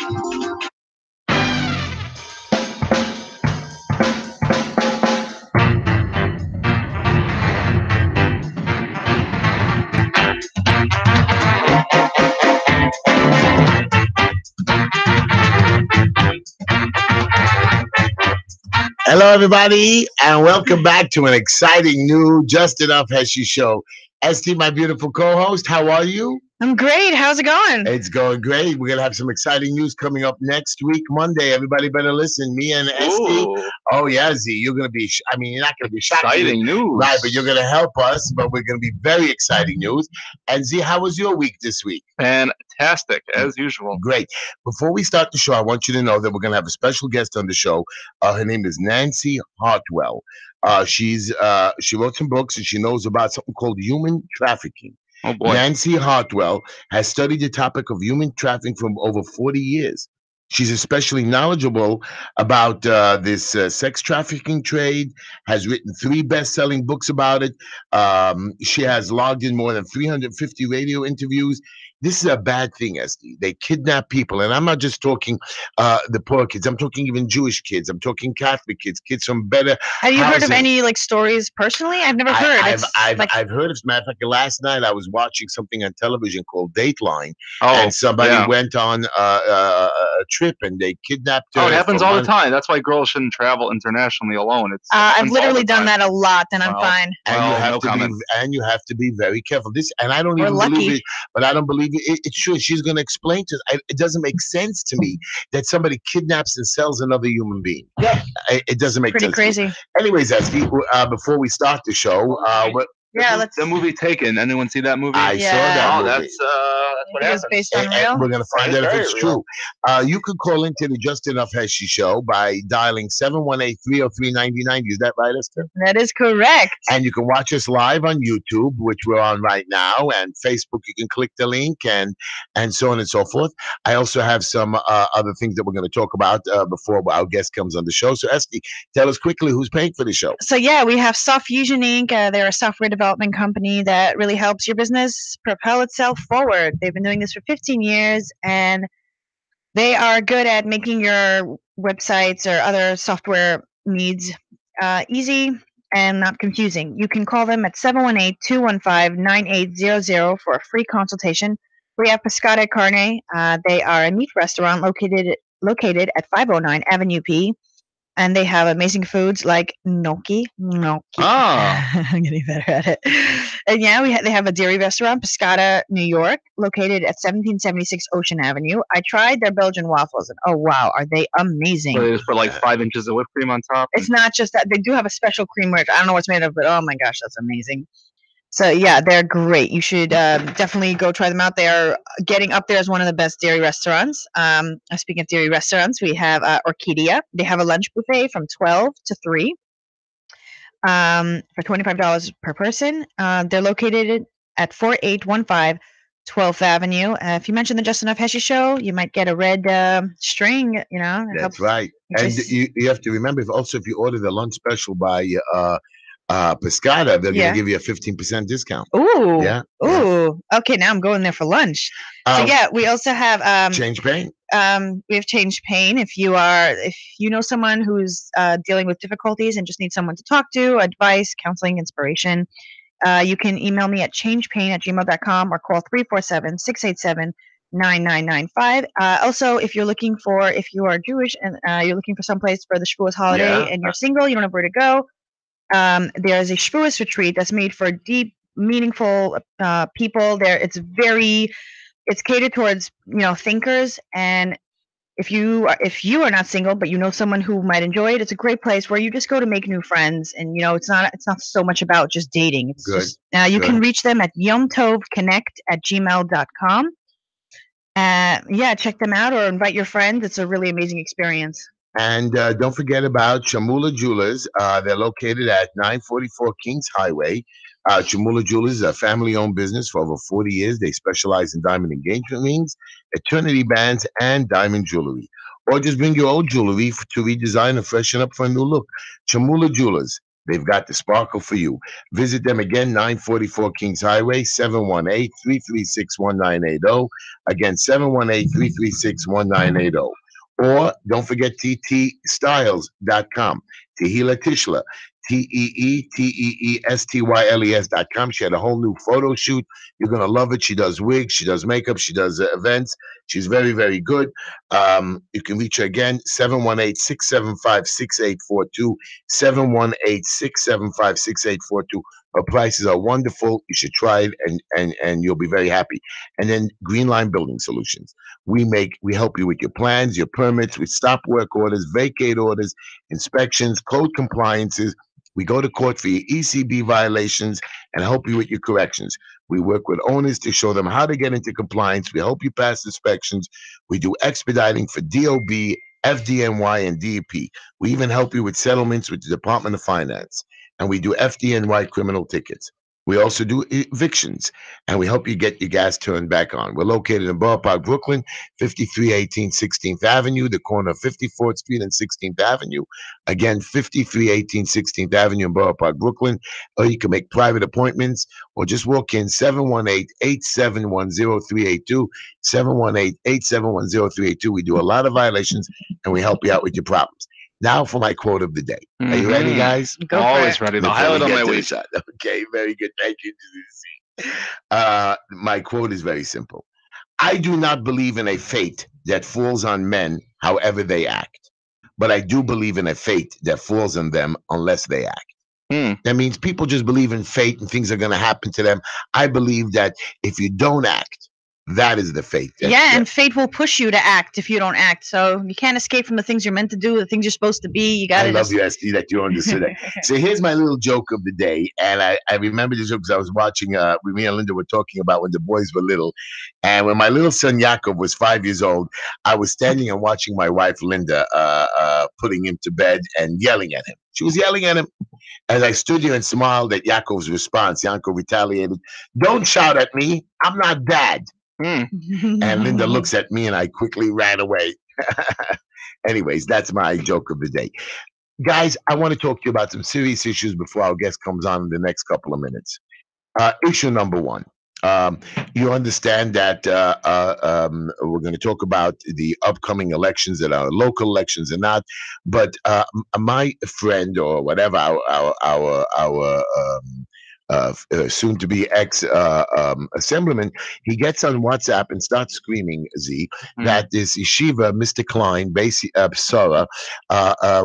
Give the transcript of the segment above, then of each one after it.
Hello, everybody, and welcome back to an exciting new Just Enough Heshy Show. Esty, my beautiful co-host, how are you? I'm great. How's it going? It's going great. We're going to have some exciting news coming up next week, Monday. Everybody better listen. Me and Esty. Oh, yeah, Z, you're going to be, you're not going to be shocked. Exciting news. Right, but you're going to help us, but we're going to be very exciting news. And Z, how was your week this week? Fantastic, as usual. Great. Before we start the show, I want you to know that we're going to have a special guest on the show. Her name is Nancy Hartwell. She wrote some books, and she knows about something called human trafficking. Oh boy. Nancy Hartwell has studied the topic of human trafficking for over 40 years. She's especially knowledgeable about this sex trafficking trade, has written 3 best-selling books about it. She has logged in more than 350 radio interviews. This is a bad thing, Esty. They kidnap people, and I'm not just talking the poor kids. I'm talking even Jewish kids. I'm talking Catholic kids, kids from better Have you heard of housing. any stories personally? I've never heard. I've heard of. As a matter of fact, last night I was watching something on television called Dateline, Oh, and somebody yeah. went on a trip and they kidnapped her. Oh, it happens for all the money. time. That's why girls shouldn't travel internationally alone. I've literally done that a lot, and I'm Well, fine. And Well, you have no to comment. you have to be very careful. This, and I don't We're even lucky. believe it, but I don't believe it. It's true. She's going to explain to us. It doesn't make sense to me that somebody kidnaps and sells another human being. Yeah. It doesn't make Pretty sense. to me. crazy. Anyways, Esty, before we start the show, what Yeah, let's. The movie Taken. Anyone see that movie? I Yeah. saw that Oh, movie. that's what It was happened. based on And real. we're going to find It's out if very it's real. true. You can call into the Just Enough Heshy Show by dialing 718-303-9090. Is that right, Esther? That is correct. And you can watch us live on YouTube, which we're on right now, and Facebook. You can click the link and so on and so forth. I also have some other things that we're going to talk about before our guest comes on the show. So, Esty, tell us quickly who's paying for the show. So yeah, we have Softfusion Inc. They're a software development company that really helps your business propel itself forward. They've been doing this for 15 years, and they are good at making your websites or other software needs easy and not confusing. You can call them at 718-215-9800 for a free consultation. We have Pescata Carne. They are a meat restaurant located at 509 Avenue P. And they have amazing foods like gnocchi. Ah. I'm getting better at it. And yeah, they have a dairy restaurant, Pescata, New York, located at 1776 Ocean Avenue. I tried their Belgian waffles, and oh wow, are they amazing! So they just put like 5 inches of whipped cream on top. It's not just that; they do have a special cream which I don't know what's made of, but oh my gosh, that's amazing. So yeah, they're great. You should definitely go try them out. They are getting up there as one of the best dairy restaurants. Speaking of dairy restaurants, we have Orchidia. They have a lunch buffet from 12 to 3 for $25 per person. They're located at 4815 12th Avenue. If you mention the Just Enough Heshy Show, you might get a red string. You know, it helps. That's right. in And case- you have to remember, if you order the lunch special by Pescata, they're Yeah. going to give you a 15% discount. Ooh. Yeah. Ooh. Okay, now I'm going there for lunch. So Um, yeah, we also have Change pain. we have Changed Pain. If you know someone who's dealing with difficulties and just need someone to talk to, advice, counseling, inspiration, you can email me at changepain@gmail.com or call 347-687-9995. Also, if you are Jewish and you're looking for someplace for the Shavuos holiday Yeah. and you're single, you don't know where to go, there's a Shavuos retreat that's made for deep, meaningful people. It's catered towards thinkers, and if you are not single but you know someone who might enjoy it, it's a great place where you just go to make new friends, and it's not so much about just dating. It's Good. just you can reach them at yomtovconnect@gmail.com. Yeah, check them out or invite your friends. It's a really amazing experience. And don't forget about Chamula Jewelers. They're located at 944 Kings Highway. Chamula Jewelers is a family-owned business for over 40 years. They specialize in diamond engagement rings, eternity bands, and diamond jewelry. Or just bring your old jewelry to redesign and freshen up for a new look. Chamula Jewelers, They've got the sparkle for you. Visit them again, 944 Kings Highway, 718-336-1980. Again, 718-336-1980. Or don't forget ttstyles.com. Tehila Tishla, TEETEESTYLES.com. She had a whole new photo shoot. You're going to love it. She does wigs, she does makeup, she does events. She's very, very good. You can reach her again, 718-675-6842, 718-675-6842. Her prices are wonderful. You should try it, and you'll be very happy. And then Green Line Building Solutions. We help you with your plans, your permits, with stop work orders, vacate orders, inspections, code compliances. We go to court for your ECB violations and help you with your corrections. We work with owners to show them how to get into compliance. We help you pass inspections. We do expediting for DOB, FDNY, and DEP. We even help you with settlements with the Department of Finance. And we do FDNY criminal tickets. We also do evictions, and we help you get your gas turned back on. We're located in Borough Park, Brooklyn, 5318 16th Avenue, the corner of 54th Street and 16th Avenue. Again, 5318 16th Avenue in Borough Park, Brooklyn. Or you can make private appointments or just walk in, 718-871-0382, 718-871-0382. We do a lot of violations, and we help you out with your problems. Now for my quote of the day. Are you ready, guys? Go for Always it. ready. The Before highlight we on get my to the week. shot. Okay, very good. Thank you. My quote is very simple. I do not believe in a fate that falls on men however they act, but I do believe in a fate that falls on them unless they act. That means people just believe in fate and things are going to happen to them. I believe that if you don't act, that is the fate. And fate will push you to act if you don't act. So you can't escape from the things you're meant to do, the things you're supposed to be. You got to I love you, SD, that you understood that. So here's my little joke of the day. And I remember this joke because I was watching, me and Linda were talking about when the boys were little. And when my little son Yaakov was 5 years old, I was standing and watching my wife Linda putting him to bed and yelling at him. She was yelling at him. As I stood here and smiled at Yaakov's response, Yaakov retaliated, "Don't shout at me. I'm not dad." And Linda looks at me and I quickly ran away. Anyways, that's my joke of the day. Guys, I want to talk to you about some serious issues before our guest comes on in the next couple of minutes. Issue number one. You understand that we're going to talk about the upcoming elections that are local elections and not, but my friend or whatever, our soon to be ex assemblyman, he gets on WhatsApp and starts screaming, Z, that this yeshiva, Mr. Klein, Sarah,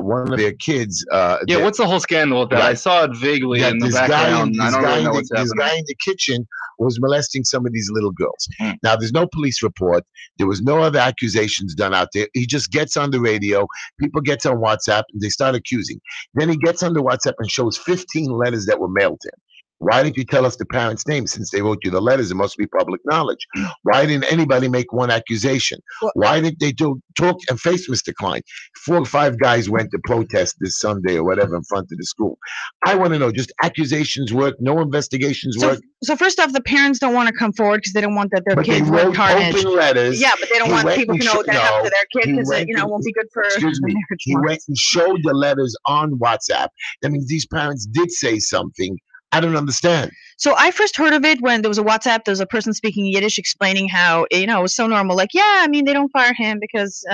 one of their kids. What's the whole scandal with that? Right. I saw it vaguely in the background. I don't really know what's happening. This guy in the kitchen was molesting some of these little girls. Now, there's no police report. There was no other accusations done out there. He just gets on the radio. People get on WhatsApp and they start accusing. Then he gets on the WhatsApp and shows 15 letters that were mailed to him. Why didn't you tell us the parents' names? Since they wrote you the letters, it must be public knowledge. Why didn't anybody make one accusation? Why didn't they talk and face Mr. Klein? 4 or 5 guys went to protest this Sunday or whatever in front of the school. I want to know, just accusations work, no investigations work? So first off, the parents don't want to come forward because they don't want that their But kids they were wrote tarnished. open letters. Yeah, but they don't He want went people and to know what that happened to their he kid because went it won't be good for Excuse me. their He went and showed the letters on WhatsApp. That means these parents did say something. I don't understand. So I first heard of it when there was a WhatsApp. There was a person speaking Yiddish explaining how, it was so normal. Like, yeah, I mean, they don't fire him because,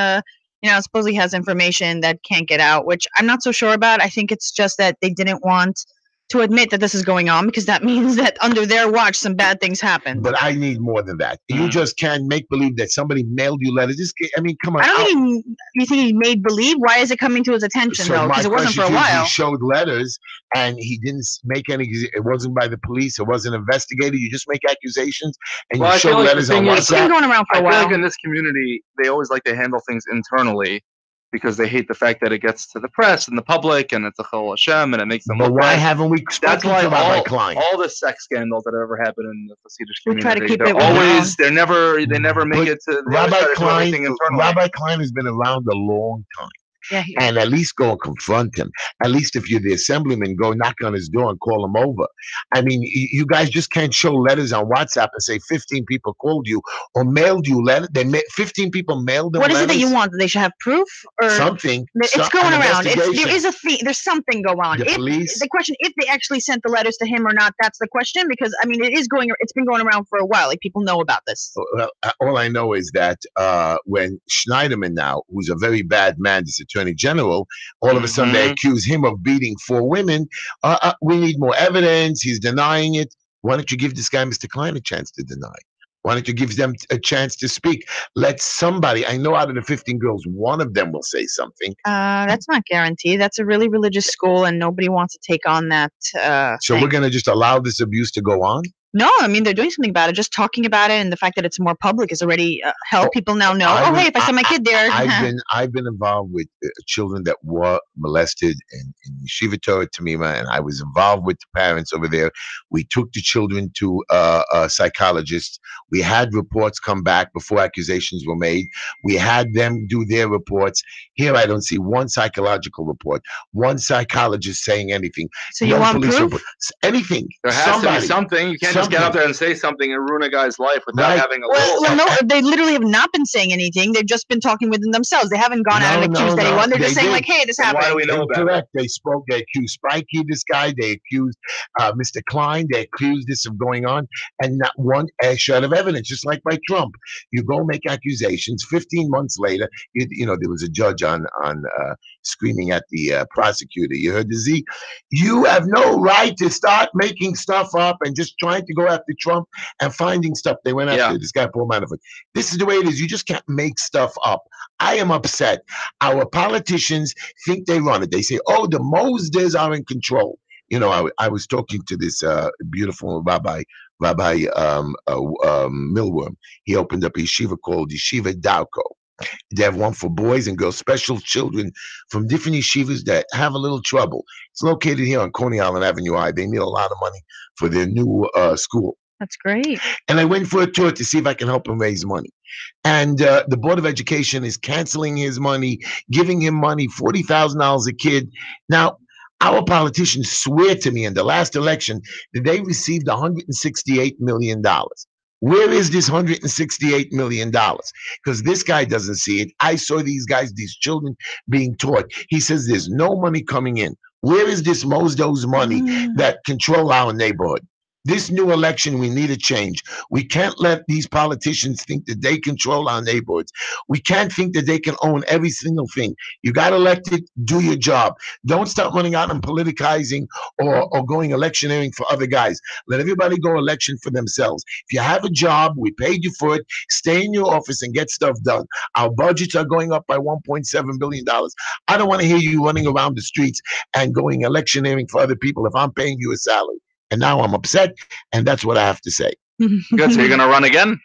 supposedly he has information that can't get out, which I'm not so sure about. I think it's just that they didn't want to admit that this is going on because that means that under their watch, some bad things happen. But I need more than that. You just can't make believe that somebody mailed you letters. Come on. I don't think you think he made believe. Why is it coming to his attention, though? Because it wasn't for a while. He showed letters and he didn't make any. It wasn't by the police. It wasn't investigated. You just make accusations and you show letters on WhatsApp. It's been going around for a while. I feel like in this community, they always like to handle things internally because they hate the fact that it gets to the press and the public and it's a chol Hashem and it makes them. But why haven't we spoken to Rabbi Klein? All the sex scandals that have ever happened in the Hasidic community, we try to keep it always they never make it to Rabbi Klein. Rabbi Klein has been around a long time. Yeah, and at least go and confront him. At least if you're the assemblyman, go knock on his door and call him over. I mean, you guys just can't show letters on WhatsApp and say 15 people called you or mailed you letters. 15 people mailed them what is letters. it that you want? They should have proof or Something. It's going an around. There investigation. is a thing. There's something going on. The police. The question, if they actually sent the letters to him or not, that's the question. Because I mean, it's been going around for a while. Like people know about this. Well, all I know is that when Schneiderman now, who's a very bad man, this attorney general, all of a sudden they accuse him of beating 4 women. We need more evidence. He's denying it. Why don't you give this guy, Mr. Klein, a chance to deny? Why don't you give them a chance to speak? Let somebody, I know out of the 15 girls, one of them will say something. That's not guaranteed. That's a really religious school, and nobody wants to take on that. So thing. we're going to just allow this abuse to go on? No, I mean, they're doing something about it. Just talking about it and the fact that it's more public is already help. People now know, hey, if I send my kid there. I've been involved with children that were molested in Yeshiva Torah Tamima, and I was involved with the parents over there. We took the children to psychologists. We had reports come back before accusations were made. We had them do their reports. Here, I don't see one psychological report, one psychologist saying anything. So you want proof? Report, anything. There has to be something. You can't just get up there and say something and ruin a guy's life without having a little. Well, no, they literally have not been saying anything. They've just been talking within themselves. They haven't gone out and accused anyone. They're just saying like, "Hey, this happened." Why do we know about Correct. They spoke. They accused Spikey, this guy. They accused Mr. Klein. They accused this of going on, and not one shred of evidence. Just like by Trump, you go make accusations. 15 months later, you know there was a judge on screaming at the prosecutor. You heard the Z. You have no right to start making stuff up and just trying to go after Trump and finding stuff. They went after this guy, Paul Manafort. This is the way it is. You just can't make stuff up. I am upset. Our politicians think they run it. They say, oh, the Mosdes are in control. You know, I was talking to this beautiful Rabbi Milworm. He opened up a yeshiva called Yeshiva Dauko. They have one for boys and girls, special children from different yeshivas that have a little trouble. It's located here on Coney Island Avenue I. They need a lot of money for their new school. That's great. And I went for a tour to see if I can help him raise money. And the Board of Education is canceling his money, giving him money, $40,000 a kid. Now, our politicians swear to me in the last election that they received $168 million. Where is this $168 million? Because this guy doesn't see it. I saw these guys, these children being taught. He says there's no money coming in. Where is this Mosdo's money that control our neighborhood? This new election, we need a change. We can't let these politicians think that they control our neighborhoods. We can't think that they can own every single thing. You got elected, do your job. Don't start running out and politicizing or going electioneering for other guys. Let everybody go election for themselves. If you have a job, we paid you for it, stay in your office and get stuff done. Our budgets are going up by $1.7 billion. I don't want to hear you running around the streets and going electioneering for other people if I'm paying you a salary. And now I'm upset, and that's what I have to say. Good. So you're going to run again?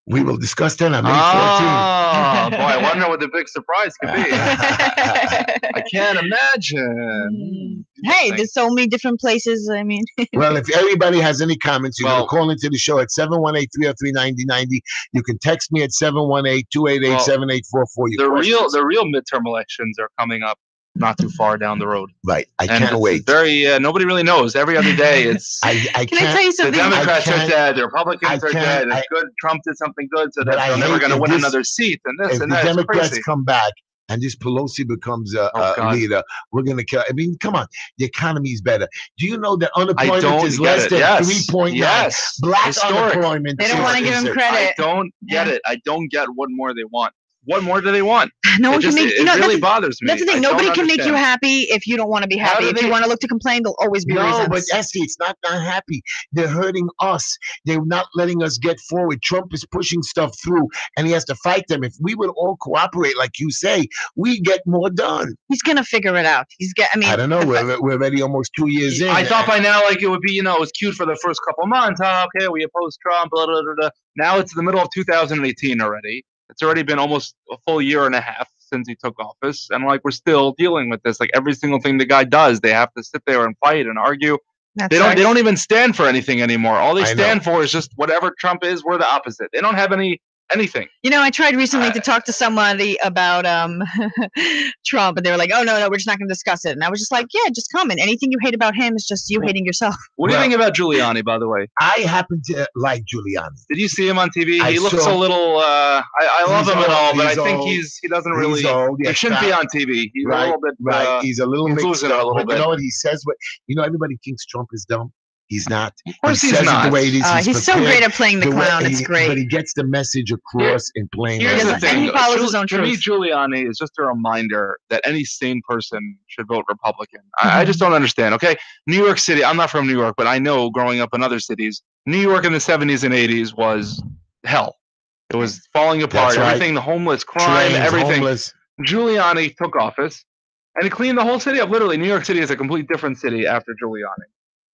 We will discuss that on May 14th. Oh, boy, I wonder what the big surprise could be. I can't imagine. Hey, there's so many different places. I mean. Well, if everybody has any comments, you can call into the show at 718-303-9090. You can text me at 718-288-7844. The real midterm elections are coming up. Not too far down the road. Right. I can't wait. Very, nobody really knows. Every other day it's... I can I tell you something? The Democrats are dead. The Republicans are dead. It's good. Trump did something good, so they're never going to win another seat. And this and that. If the Democrats come back and this Pelosi becomes a leader, we're going to kill. I mean, come on. The economy is better. Do you know that unemployment is less than 3.9? Yes. Black unemployment. They don't want to give him credit. I don't get it. I don't get what more they want. What more do they want? No one can make. It really bothers me. That's the thing. Nobody can make you happy if you don't want to be happy. If you want to look to complain, there'll always be reasons. No, but Esty, it's not happy. They're hurting us. They're not letting us get forward. Trump is pushing stuff through, and he has to fight them. If we would all cooperate, like you say, we get more done. He's gonna figure it out. I don't know. We're already almost 2 years in. I thought by now, like it would be, it was cute for the first couple months. Oh, okay, we oppose Trump. Blah, blah, blah, blah. Now it's the middle of 2018 already. It's already been almost a full year and a half since he took office, and like we're still dealing with this. Like every single thing the guy does, they have to sit there and fight and argue. They don't even stand for anything anymore. All they stand for is just whatever Trump is. We're the opposite. They don't have any anything. I tried recently to talk to somebody about Trump, and they were like, "Oh no, we're just not going to discuss it." And I was just like, "Yeah, just comment. Anything you hate about him is just you hating yourself." What do you think about Giuliani, by the way? I happen to like Giuliani. Did you see him on TV? I He looks saw- a little. I love him and all, but I think old. he doesn't really. He's old. He Yes, shouldn't be on TV. He's a little bit. Right. He's a little he's mixed losing it a up. little But bit. you know what he says? Everybody thinks Trump is dumb. He's not. Of course he he's says not. it the way it is. He's so great at playing the clown. It's great. But he gets the message across in plain Here's the language. thing. And he follows his own To me, truth. Giuliani is just a reminder that any sane person should vote Republican. I just don't understand. Okay, New York City. I'm not from New York, but I know growing up in other cities, New York in the 70s and 80s was hell. It was falling apart. That's right. Everything, the homeless, crime, Trains, everything. homeless. Giuliani took office and he cleaned the whole city up. Literally, New York City is a complete different city after Giuliani.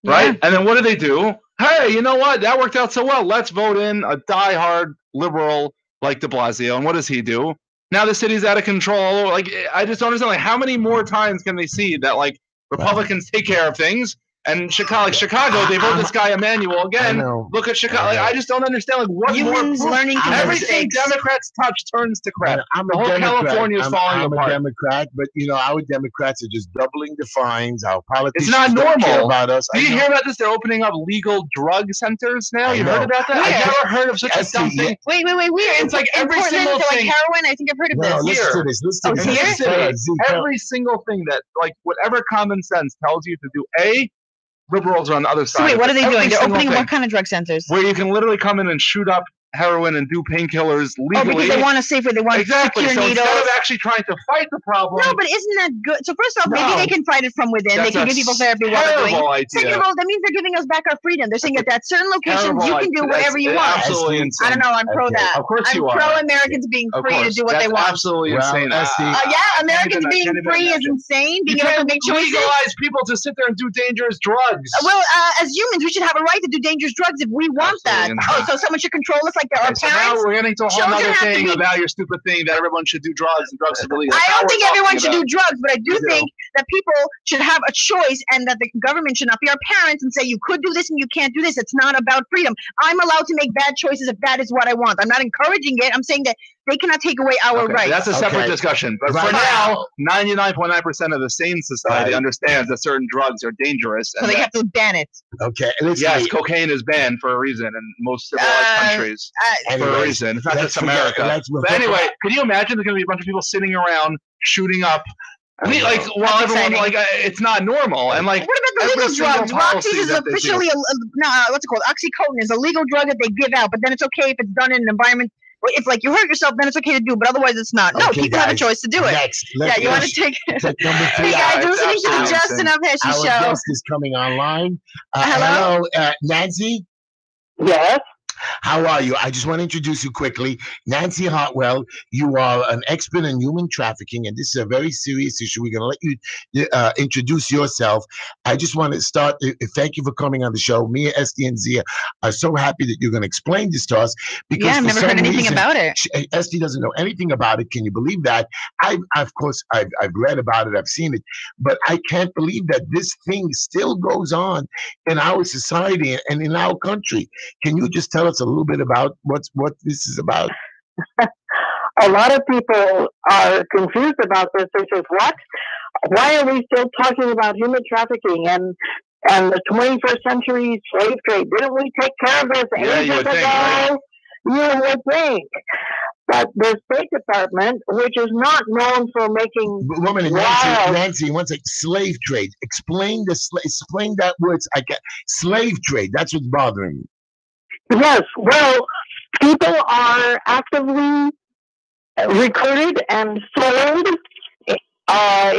Right? Yeah. And then what do they do? Hey, you know what? That worked out so well. Let's vote in a diehard liberal like de Blasio. And what does he do? Now the city's out of control. Like, I just don't understand. Like, how many more times can they see that, like, Republicans take care of things? And Chicago, they vote this guy Emmanuel again. Look at Chicago. Like, I just don't understand. Like, what Humans more? learning from Everything mistakes. Democrats touch turns to crap. I'm The a whole Democrat. California is falling I'm apart. a Democrat, but our Democrats are just doubling the fines. Our politicians It's not don't care normal. about us. Do you hear about this? They're opening up legal drug centers now. You heard about that? Where? I've never heard of such a dumb thing. Wait. Where? It's like in every Portland, single they're like thing. heroin. I think I've heard of No, this. listen to this. Listen to Oh, this. here? This is better. Z, Every single thing that, like, whatever common sense tells you to do, liberals are on the other side. So wait, what are they Every doing? They're single opening thing. what kind of drug centers? Where you can literally come in and shoot up heroin and do painkillers legally. Oh, because they want a safer. They want exactly. secure So needles. instead of actually trying to fight the problem, No, but isn't that good? So first off, maybe No. they can fight it from within. They that's can a give people therapy while they're doing terrible it. Second idea. of all, that means they're giving us back our freedom. They're saying that at certain locations Terrible you can do idea. whatever you That's want. absolutely I insane. don't know. I'm pro Okay. that. Of course I'm you are. pro Americans being Of free to course. do what That's they want. absolutely Well, insane. Esty, Yeah, Americans even- being can't even free is imagine. insane. You Being able to can't make choices. legalize people to sit there and do dangerous drugs. Well, as humans, we should have a right to do dangerous drugs if we want that. Absolutely Oh, insane. so someone should control us like they're our Okay, so now parents? we're getting to a whole Children other have to thing be- about your stupid thing that everyone should do drugs and drugs are illegal. I That's don't not think what we're everyone talking should do about. drugs, but I do You do. think that people should have a choice and that the government should not be our parents and say you could do this and you can't do this. It's not about freedom. I'm allowed to make bad choices if that is what I want. I'm not encouraging it. I'm saying that they cannot take away our Okay, rights. that's a separate Okay. discussion. But Right for now, 99.9% of the sane society Right. understands that certain drugs are dangerous. so And they that, have to ban it. Okay, listen. yes, cocaine is banned for a reason in most civilized countries. For a Anyways, reason. It's not let's just forget- America. let's- But anyway, can you imagine there's going to be a bunch of people sitting around shooting up? I mean, like, while That's everyone, exciting. like, it's not normal. And, like, What about the every legal single drugs? policy Roxy is that they do. officially what's it called? Oxycodone is a legal drug that they give out, but then it's okay if it's done in an environment. If like you hurt yourself, then it's okay to do, but otherwise it's not. No, Okay, people have a guys, choice to do it. Next, Yeah, you want to take? take number Hey 3. guys, it's you're listening to the absolutely Just insane. Enough Heshy Our Show. guest is coming online. Hello? Nancy. Yes. How are you? I just want to introduce you quickly. Nancy Hartwell, you are an expert in human trafficking, and this is a very serious issue. We're going to let you introduce yourself. I just want to start. Thank you for coming on the show. Me, Esty, and Zia are so happy that you're going to explain this to us. Because Yeah, I've for never some heard anything reason, about it. Esty doesn't know anything about it. Can you believe that? Of course, I've read about it. I've seen it. But I can't believe that this thing still goes on in our society and in our country. Can you just tell us a little bit about what this is about? A lot of people are confused about this. They say, what? Why are we still talking about human trafficking and the 21st century slave trade? Didn't we take care of this Yeah, you ages would ago? think, right? You would think. But the State Department, which is not known for making Woman, Wow. Nancy, one second. Slave trade. Explain that word. I get slave trade. That's what's bothering me. Yes, well, people are actively recruited and sold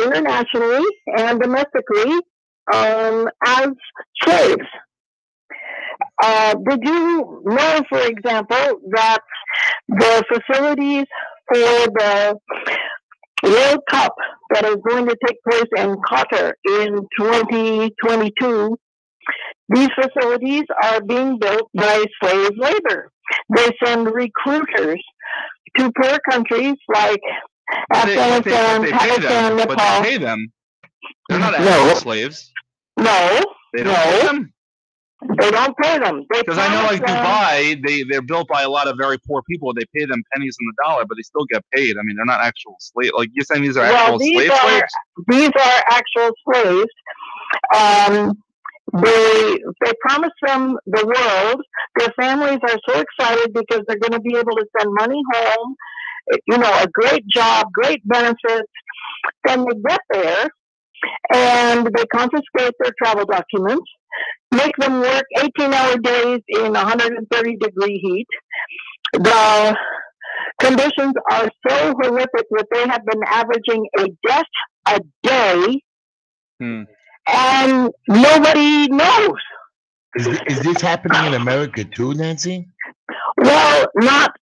internationally and domestically as slaves. Did you know, for example, that the facilities for the World Cup that is going to take place in Qatar in 2022, these facilities are being built by slave labor. They send recruiters to poor countries like Afghanistan, But Pakistan, they Nepal. pay them. They're not No. actual slaves. No, They don't pay no, them. They don't pay them. Because I know, like Dubai, they're built by a lot of very poor people. They pay them pennies on the dollar, but they still get paid. I mean, they're not actual slaves. Like you're saying, these are actual slaves. These are actual slaves. They promise them the world. Their families are so excited because they're going to be able to send money home. You know, a great job, great benefits. Then they get there and they confiscate their travel documents, make them work 18-hour days in 130-degree heat. The conditions are so horrific that they have been averaging a death a day, and nobody knows. Is this happening in America too, Nancy? Well, not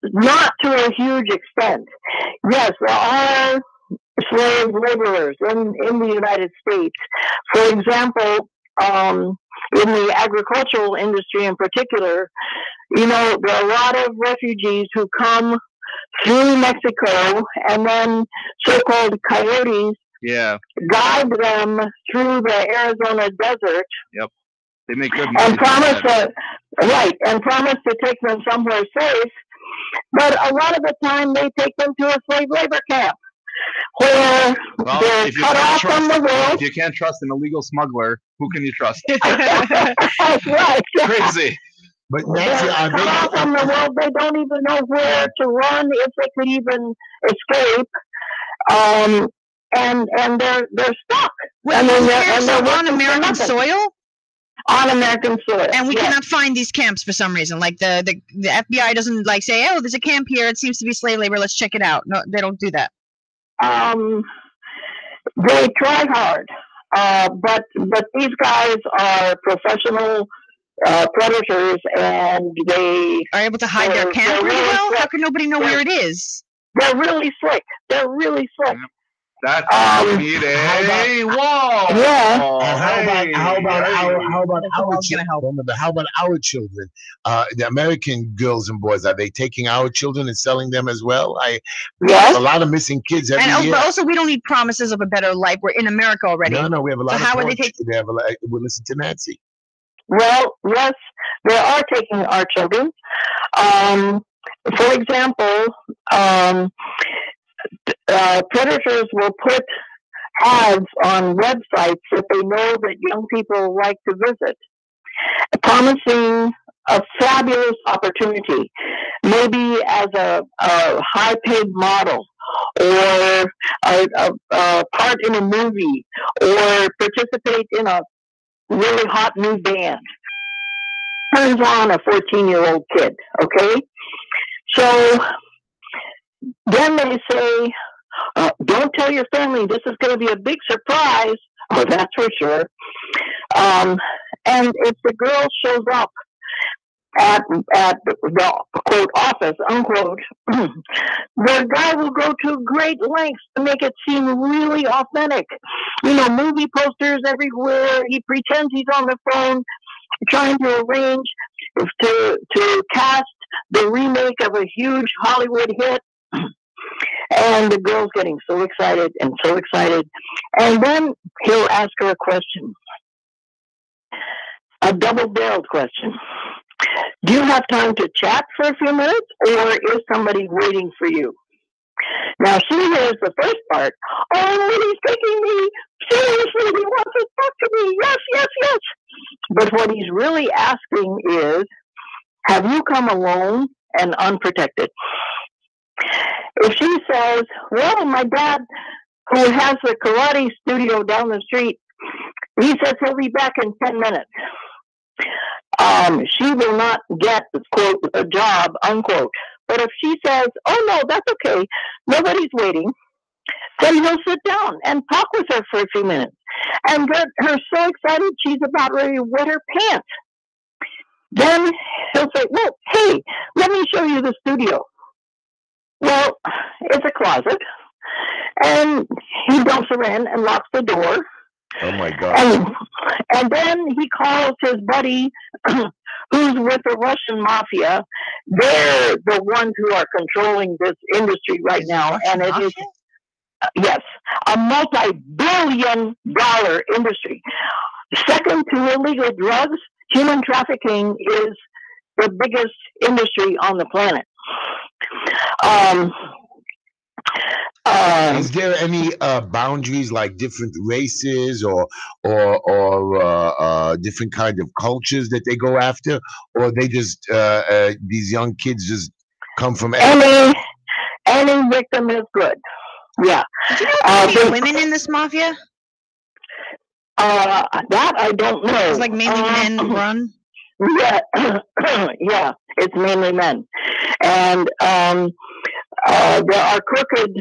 to a huge extent. Yes, there are slave laborers in the United States. For example, in the agricultural industry in particular, you know, there are a lot of refugees who come through Mexico, and then so-called coyotes guide them through the Arizona desert. Yep, they make good money. And promise to take them somewhere safe. But a lot of the time, they take them to a slave labor camp where they're cut off from the world. If you can't trust an illegal smuggler, who can you trust? Right. Crazy. But Nancy, are they cut off from the world? They don't even know where to run, if they could even escape. And they're stuck. Wait, and they're on American soil? On American soil. And we cannot find these camps for some reason. Like the FBI doesn't like say, oh, there's a camp here. It seems to be slave labor. Let's check it out. No, they don't do that. They try hard, but these guys are professional predators, and they are able to hide their camp really well. How can nobody know where it is? They're really slick. That's wall. Yeah. How about our children? The American girls and boys, are they taking our children and selling them as well? There's a lot of missing kids every year. And also, we don't need promises of a better life. We're in America already. No, we have a lot. So how are they taking? We'll listen to Nancy. Well, yes, they are taking our children. For example, predators will put ads on websites that they know that young people like to visit, promising a fabulous opportunity, maybe as a high-paid model, or a part in a movie, or participate in a really hot new band. Turns on a 14-year-old kid, okay? So then they say, don't tell your family, this is going to be a big surprise. Oh, that's for sure. And if the girl shows up at the quote office, unquote, the guy will go to great lengths to make it seem really authentic. You know, movie posters everywhere. He pretends he's on the phone trying to arrange to cast the remake of a huge Hollywood hit. And the girl's getting so excited. And then he'll ask her a question, a double-barreled question. Do you have time to chat for a few minutes, or is somebody waiting for you? Now, she hears the first part. Oh, he's taking me seriously. He wants to talk to me. Yes. But what he's really asking is, have you come alone and unprotected? If she says, well, my dad, who has a karate studio down the street, he says he'll be back in 10 minutes. She will not get, quote, a job, unquote. But if she says, oh, no, that's okay, nobody's waiting, then he'll sit down and talk with her for a few minutes and get her so excited she's about ready to wet her pants. Then he'll say, well, hey, let me show you the studio. Well, it's a closet, and he dumps her in and locks the door. Oh, my God. And then he calls his buddy, who's with the Russian mafia. They're the ones who are controlling this industry right now. And it is, yes, a multi-billion-dollar industry. Second to illegal drugs, human trafficking is the biggest industry on the planet. Um, Is there any boundaries, like different races or different kind of cultures that they go after, or they just these young kids just come from any victim is good. Yeah. Do you know if there's any women in this mafia? That I don't know. It's like mainly men run. Yeah, yeah, it's mainly men, and there are crooked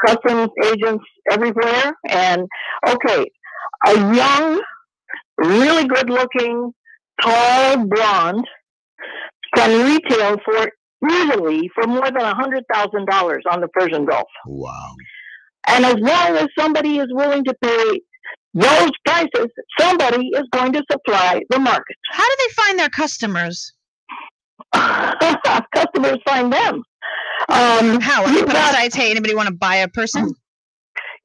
customs agents everywhere. And okay, a young, really good-looking, tall blonde can retail for easily for more than $100,000 on the Persian Gulf. Wow! And as long as somebody is willing to pay those prices, somebody is going to supply the market. How do they find their customers? Customers find them. How? You put sites, hey, anybody want to buy a person?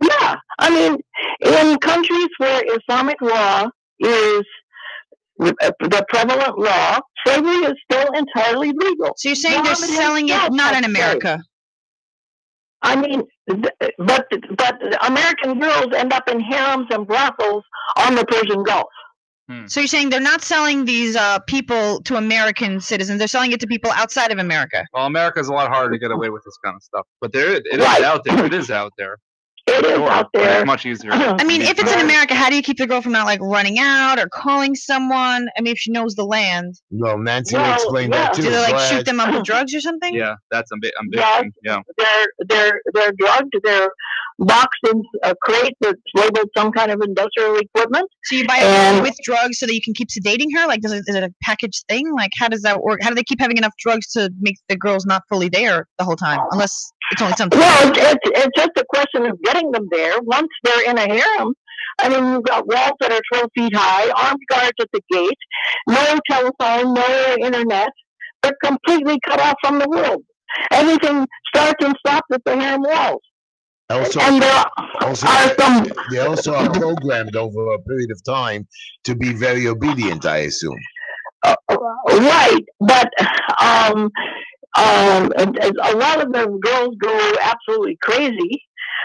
Yeah. I mean, in countries where Islamic law is the prevalent law, slavery is still entirely legal. So you're saying they're selling it not in America? I mean, but American girls end up in harems and brothels on the Persian Gulf. So you're saying they're not selling these people to American citizens; they're selling it to people outside of America. Well, America's a lot harder to get away with this kind of stuff, but it is out there. It is out there. It is out there. It's much easier. I mean, if it's in America, how do you keep the girl from not like running out or calling someone? I mean, if she knows the land. Well, Nancy will explain that too. Do they like shoot them up with drugs or something? Yeah, that's a big thing. Yeah. They're drugged. They're boxed in a crate that's labeled some kind of industrial equipment. So you buy it with drugs so that you can keep sedating her? Like, is it a packaged thing? Like, how does that work? How do they keep having enough drugs to make the girls not fully there the whole time? Unless it's only something. Well, it's just a question of getting them there. Once they're in a harem, I mean, you've got walls that are 12 feet high, armed guards at the gate, no telephone, no internet. They're completely cut off from the world. Everything starts and stops at the harem walls. And they also are programmed over a period of time to be very obedient, I assume. Right, but a lot of the girls go absolutely crazy,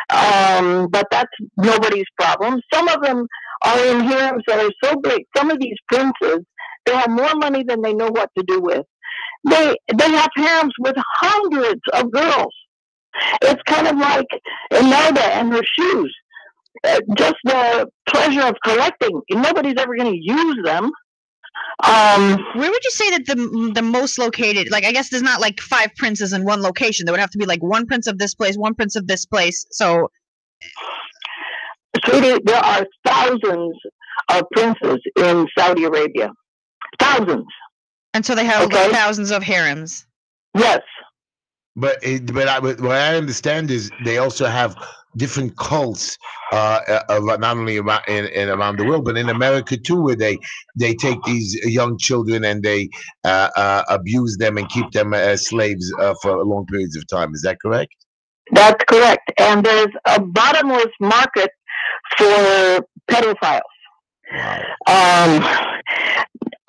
but that's nobody's problem. Some of them are in harems that are so big. Some of these princes, they have more money than they know what to do with. They have harems with hundreds of girls. It's kind of like Imelda and her shoes. Just the pleasure of collecting. Nobody's ever going to use them. Where would you say that the most located? Like, I guess there's not like 5 princes in one location. There would have to be like one prince of this place, one prince of this place. So, Sweetie, there are thousands of princes in Saudi Arabia. Thousands. And so they have thousands of harems. Yes. But what I understand is they also have different cults, not only around the world, but in America too, where they take these young children and they abuse them and keep them as slaves for long periods of time. Is that correct? That's correct. And there's a bottomless market for pedophiles.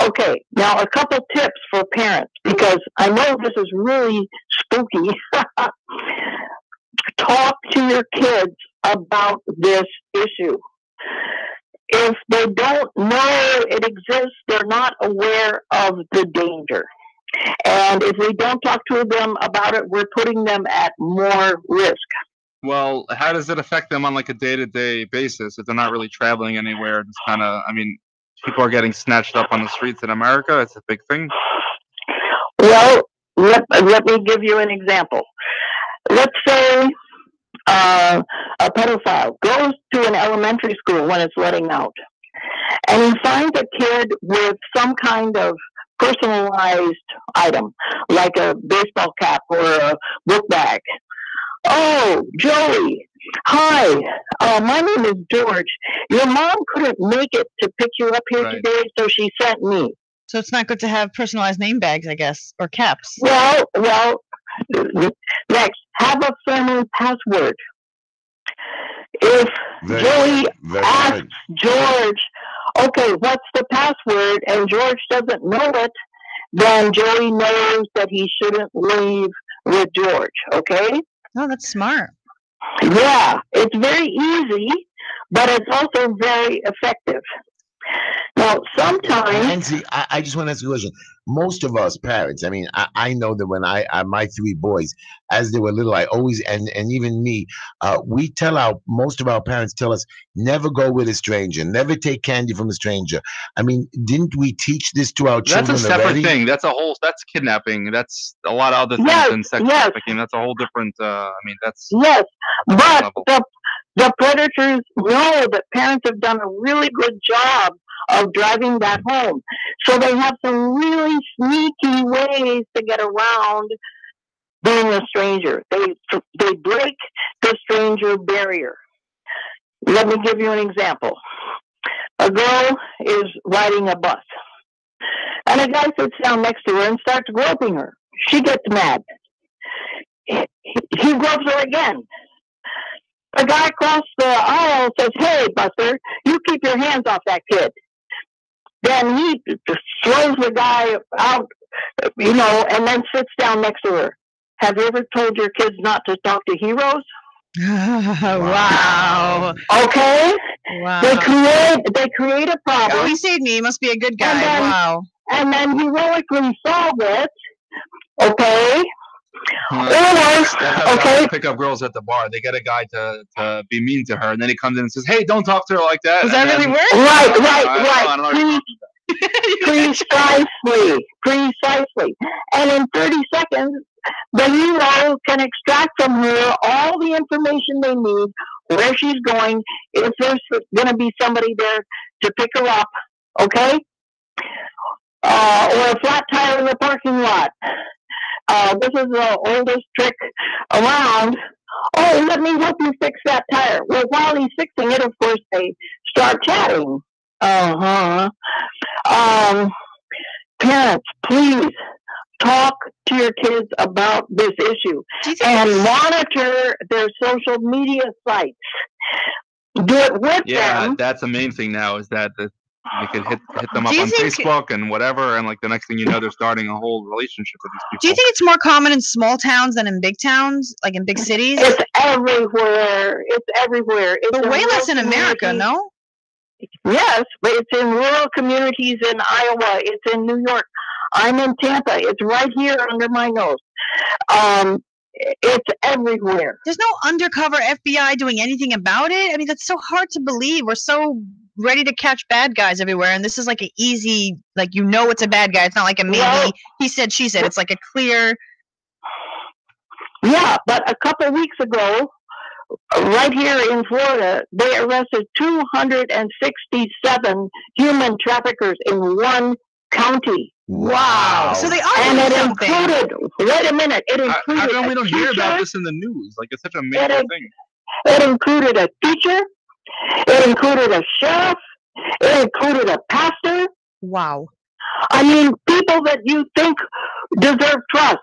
Okay, now a couple tips for parents, because I know this is really spooky. Talk to your kids about this issue. If they don't know it exists, they're not aware of the danger. And if we don't talk to them about it, we're putting them at more risk. Well, how does it affect them on like a day-to-day basis if they're not really traveling anywhere? Just kind of, I mean, people are getting snatched up on the streets in America. It's a big thing. Well, let me give you an example. Let's say a pedophile goes to an elementary school when it's letting out, and he finds a kid with some kind of personalized item, like a baseball cap or a book bag. Oh, Joey, hi, my name is George. Your mom couldn't make it to pick you up here today, so she sent me. So it's not good to have personalized name bags, I guess, or caps. Well, next, have a family password. If Very Joey good. Very asks good. George, okay, what's the password, and George doesn't know it, then Joey knows that he shouldn't leave with George, okay? Oh, that's smart. Yeah, it's very easy, but it's also very effective. Now, sometimes, Nancy, I just want to ask you a question. Most of us parents, I mean, I know that when my three boys, as they were little, I always, and even me, we tell most of our parents tell us, never go with a stranger, never take candy from a stranger. I mean, didn't we teach this to our That's children a separate already? thing. That's kidnapping. That's a lot of other things yes, than sex yes, trafficking. That's a whole different. I mean, that's yes, a different but level. the predators know that parents have done a really good job of driving that home. So they have some really sneaky ways to get around being a stranger. They break the stranger barrier. Let me give you an example. A girl is riding a bus, and a guy sits down next to her and starts groping her. She gets mad. He gropes her again. The guy across the aisle says, "Hey, Buster, you keep your hands off that kid." Then he throws the guy out, and then sits down next to her. Have you ever told your kids not to talk to heroes? Wow. Okay? Wow. They create a Oh, problem, he saved me. He must be a good guy. And then- Wow. and then heroically solve it. Okay? That's how Okay? guys pick up girls at the bar. They get a guy to be mean to her, and then he comes in and says, "Hey, don't talk to her like that." Does And that really then- work? Right. I don't know. Precisely. And in 30 seconds, the hero can extract from her all the information they need, where she's going, if there's going to be somebody there to pick her up, okay? Or a flat tire in the parking lot. This is the oldest trick around. Oh, let me help you fix that tire. Well, while he's fixing it, of course, they start chatting. Parents, please talk to your kids about this issue Do you think and monitor their social media sites. Do it with Yeah, them. that's the main thing now is that you can hit them Do up you on think- Facebook and whatever, and like the next thing you know, they're starting a whole relationship with these people. Do you think it's more common in small towns than in big towns, like in big cities? It's everywhere. It's everywhere. It's But way rural less in America, communities. no? Yes, but it's in rural communities in Iowa. It's in New York. I'm in Tampa. It's right here under my nose. It's everywhere. There's no undercover FBI doing anything about it. I mean, that's so hard to believe. We're so ready to catch bad guys everywhere, and this is like an easy, like it's a bad guy. It's not like a maybe Well- he said, she said. It's like a clear. Yeah, but a couple weeks ago, right here in Florida, they arrested 267 human traffickers in one county. Wow. So they are And doing it something. included, wait a minute, it included How come a we don't hear about teacher. this in the news? Like it's such a major thing. It included a teacher. It included a sheriff. It included a pastor. Wow. I mean, people that you think deserve trust.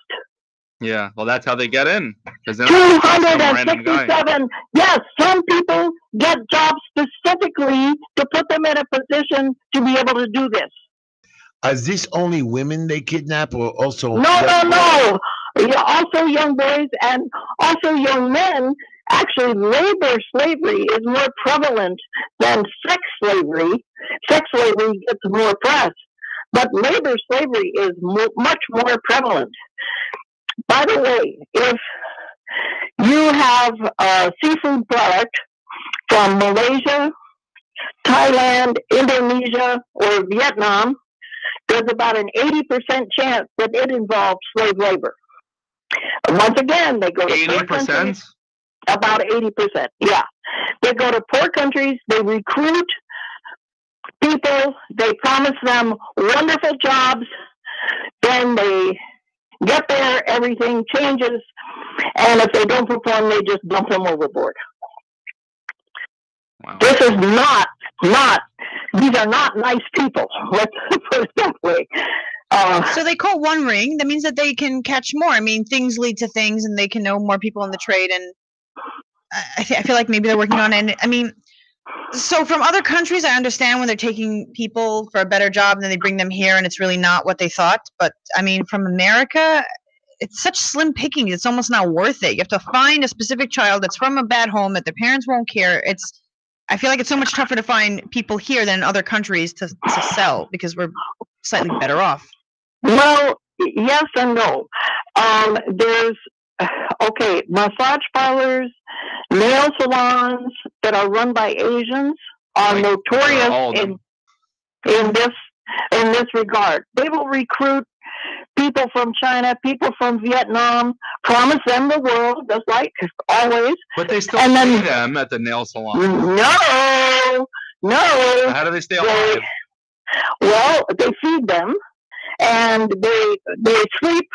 Yeah, well, that's how they get in. Because they're not some random guy. 267. Yes, some people get jobs specifically to put them in a position to be able to do this. Is this only women they kidnap, or also? No. Yeah, also young boys and also young men. Actually, labor slavery is more prevalent than sex slavery. Sex slavery gets more press, but labor slavery is much more prevalent. By the way, if you have a seafood product from Malaysia, Thailand, Indonesia, or Vietnam, there's about an 80% chance that it involves slave labor. Once again, they go to poor countries. 80%? About 80%, yeah. They go to poor countries, they recruit people, they promise them wonderful jobs, then they get there, everything changes, and if they don't perform, they just dump them overboard. Wow. This is these are not nice people, let's put it that way. So they caught one ring. That means that they can catch more. I mean, things lead to things, and they can know more people in the trade. And I feel like maybe they're working on it. I mean, so from other countries, I understand when they're taking people for a better job and then they bring them here and it's really not what they thought. But I mean, from America, it's such slim pickings. It's almost not worth it. You have to find a specific child that's from a bad home that their parents won't care. I feel like it's so much tougher to find people here than in other countries to sell because we're slightly better off. Well, yes and no. There's massage parlors, nail salons that are run by Asians are notorious in this regard. They will recruit people from China, people from Vietnam, promise them the world, just like always. But they still pay them at the nail salon. No. How do they stay alive? Well, they feed them, and they sleep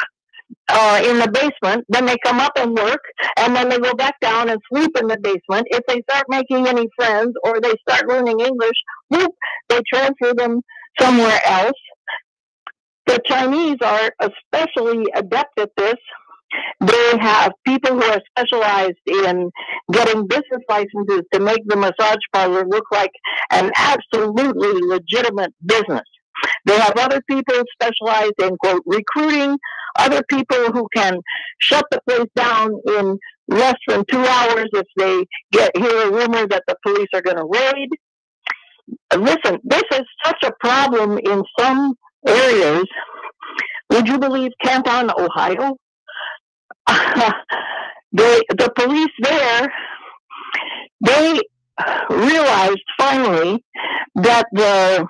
in the basement. Then they come up and work, and then they go back down and sleep in the basement. If they start making any friends or they start learning English, whoop, they transfer them somewhere else. The Chinese are especially adept at this. They have people who are specialized in getting business licenses to make the massage parlor look like an absolutely legitimate business. They have other people specialized in, quote, recruiting, other people who can shut the place down in less than 2 hours if they hear a rumor that the police are going to raid. Listen, this is such a problem in some areas. Would you believe Canton, Ohio? The police there, they realized finally that the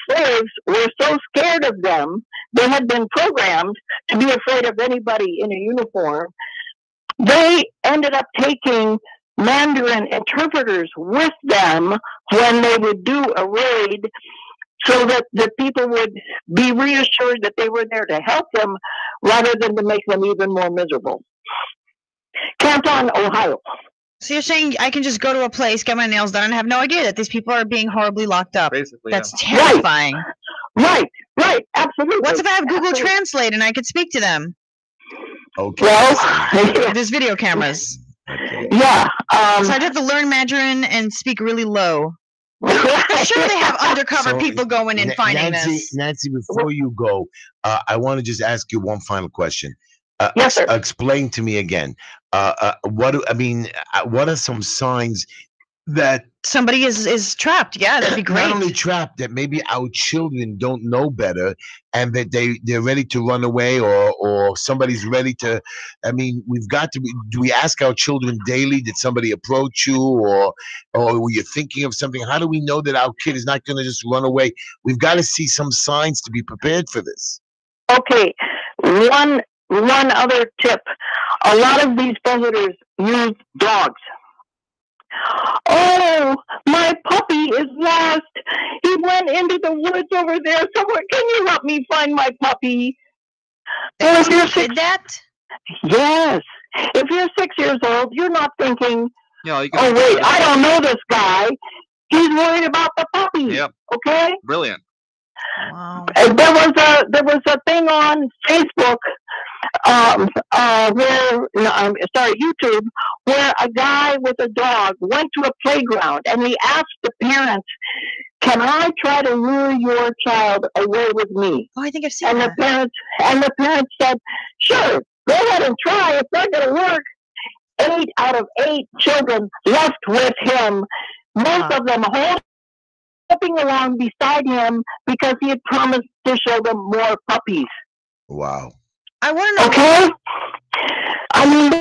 slaves were so scared of them, they had been programmed to be afraid of anybody in a uniform. They ended up taking Mandarin interpreters with them when they would do a raid, so that the people would be reassured that they were there to help them rather than to make them even more miserable. Canton, Ohio. So you're saying I can just go to a place, get my nails done, and have no idea that these people are being horribly locked up? Basically, that's terrifying. Right, absolutely. What if I have Google Translate and I could speak to them? Okay. Well, there's video cameras. Okay. Yeah. So I'd have to learn Mandarin and speak really low. I'm sure they have undercover people going in finding this. Nancy, before you go, I want to just ask you one final question. Yes, sir. Explain to me again. What are some signs that somebody is trapped? Yeah, that'd be great. Not only trapped, that maybe our children don't know better, and that they're ready to run away, or somebody's ready to. I mean, we've got to. Do we ask our children daily? Did somebody approach you, or were you thinking of something? How do we know that our kid is not going to just run away? We've got to see some signs to be prepared for this. Okay, one other tip. A lot of these predators use dogs. Oh, my puppy is lost. He went into the woods over there somewhere. Can you help me find my puppy? If you're did that? Yes. If you're 6 years old, you're not thinking, oh, wait, I don't know this guy. He's worried about the puppy. Yep. Okay? Brilliant. Wow. There was a thing on Facebook, YouTube, where a guy with a dog went to a playground and he asked the parents, "Can I try to lure your child away with me?" Oh, I think I've seen that. The parents said, "Sure, go ahead and try. It's not going to work." 8 out of 8 children left with him. Most of them hopping along beside him because he had promised to show them more puppies. Wow. I want to know. Okay? I mean,